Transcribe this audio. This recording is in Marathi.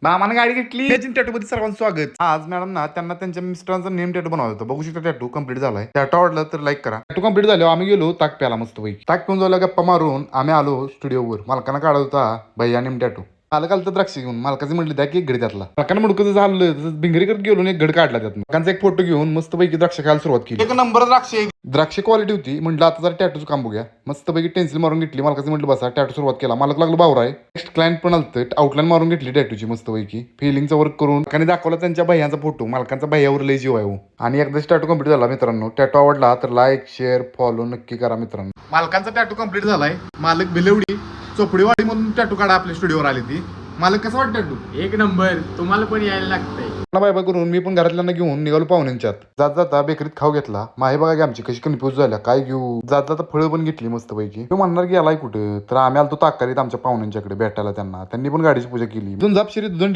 मामानं गाडी घेतली टॅटू मध्ये सर्वांचं स्वागत. आज मॅडम ना त्यांना त्यांच्या मिस्टरांचा नेम टॅटू बनवला होता. बघू शकता टॅटू कम्प्लीट झालाय. टॅटू आवडला तर लाईक करा. टॅटू कम्प्लीट झाल्यावर आम्ही गेलो ताक प्याला मस्त पैकी. ताक पिऊन झाला गप्पा मारून आम्ही आलो स्टुडिओवर. मालकांना काढत होता भैया नेम टॅटू. मालक आलं तर द्राक्ष घेऊन मालकाचे म्हटले द्या की एक घडी त्यातला. मालकानं मुडकं झालं तसं भिंगरी करत गेलो एक घड काढला त्यात. मालकांचा एक फोटो घेऊन मस्त पैकी द्राक्ष खायला सुरुवात केली. एक नंबर द्राक्ष क्वालिटी होती. म्हटलं आता जरा टॅटूचं काम बघूया. मस्त पैकी पेन्सिल मारून घेतली. मालकाचं म्हटलं बसा टॅटू सुरुवात केला. मालक लागलो बावरा आहे. नेक्स्ट क्लायंट पण आलतं. आउटलाईन मारून घेतली टॅटूची मस्त पैकी. फिलिंगचा वर्क करून आणि दाखवला त्यांच्या भैयांचा फोटो. मालकांचा भैयावर लय जीव आहे हो. आणि एकदाच टॅटू कम्प्लीट झाला मित्रांनो. टॅटू आवडला तर लाईक शेअर फॉलो नक्की करा मित्रांनो. मालकांचा टॅटू कम्प्लीट झालाय. मालक भिलवडी चोपडीवाडी म्हणून टॅटू काढा आपल्या स्टुडिओवर आली ती. मालक कसं वाटतं टॅटू? एक नंबर. तुम्हाला पण यायला लागतंय. बाय बाय करून मी पण घरातल्यांना घेऊन निघालो पाहुण्यांच्यात. जात जाता बेकरीत खाऊ घेतला. माहे बघा की आमची कशी कन्फ्यूज झाल्या काय घेऊ. जात जाता फळं पण घेतली मस्त पैकी. तो म्हणणार की आलाय कुठं तर आम्ही आलतो ताकारीत आमच्या पाहुण्यांच्याकडे भेटायला त्यांना. त्यांनी पण गाडीची पूजा केली. जापशिरी